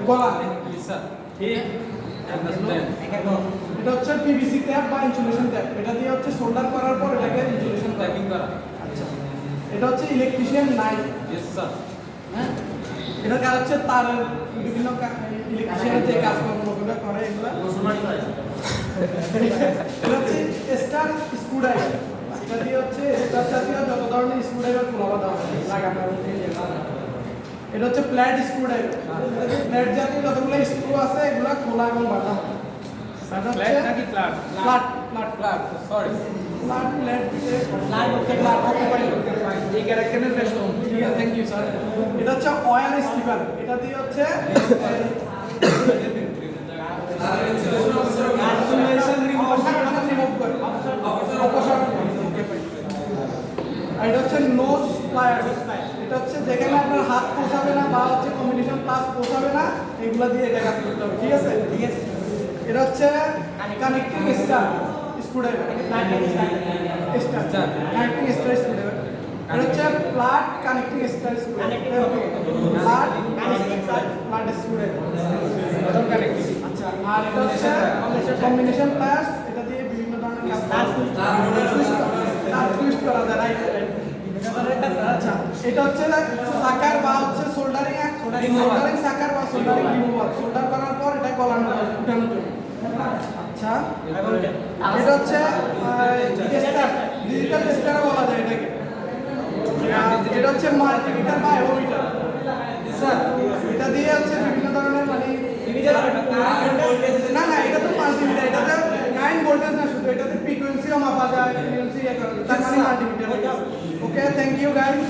গলা স্যার ঠিক এটা হচ্ছে পিভিসি ট্যাপ বা ইনসুলেশন ট্যাপ। এটা দিয়ে হচ্ছে সোল্ডার করার পর এটাকে ইনসুলেশন ট্যাপিং করা। আচ্ছা, এটা হচ্ছে ইলেকট্রিশিয়ান নাইফ। Yes sir. হ্যাঁ, এটার কাজ হচ্ছে তারের বিভিন্ন ইলেকট্রিশিয়ানের যে কাজকর্মগুলো করে এগুলো। এটা হচ্ছে স্টার স্ক্রুড্রাইভার। এটা দিয়ে হচ্ছে স্টার জাতীয় যত ধরনের স্ক্রুড্রাইভার খোলা দেওয়া হয় লাগানো। এটা হচ্ছে প্ল্যাট স্ক্রুড্রাইভার। প্ল্যাট জাতীয় যতগুলো স্ক্রু আছে এগুলো খোলা এবং বাঁধা হয়। ফ্ল্যাট নাকি flat? Flat flat sorry. Flat এই ক্যারেক্টারের বেস্ট হোম। ঠিক আছে, থ্যাংক ইউ স্যার। এটা হচ্ছে ওয়্যার স্টিপার। এটা দিয়ে হচ্ছে আর এটা হচ্ছে নোজ প্লায়ার। এটা হচ্ছে যেখানে আপনার হাত পোষাবে না বা হচ্ছে কম্বিনেশন প্লাস পোষাবে না এগুলা দিয়ে এটা কাজ করতে হবে। ঠিক আছে, ঠিক আছে। এটা হচ্ছে connecting star screwdriver. Star connecting star screwdriver. এটা হচ্ছে প্লাট কানেক্টিং স্টার স্ক্রুড্রাইভার। প্লাট স্ক্রুড্রাইভার। আচ্ছা, আর এটা হচ্ছে কম্বিনেশন প্লাস। এটা দিয়ে বিভিন্ন ধরনের কাজ টুইস্ট করা যায়। Right right. আচ্ছা, এটা হচ্ছে সাকার বা হচ্ছে সোল্ডারিং সাকার বা সোল্ডারিং রিমুভার। সোল্ডার করার পর এটা গলানো উঠানোর জন্য। আচ্ছা, এটা হচ্ছে ডিজিটাল টেস্টার বলা যায় এটাকে। এটা হচ্ছে মাল্টিমিটার বা অ্যামোমিটার। স্যার, এটা দিয়ে হচ্ছে বিভিন্ন ধরনের মানে না না, এটা তো মাল্টিমিটার। এটাতে 9 ভোল্টেজ না, শুধু এটাতে ফ্রিকোয়েন্সিও মাপা যায়, ফ্রিকোয়েন্সি ইয়ে করা যায়। তার মানে multimeter. Okay, thank you guys.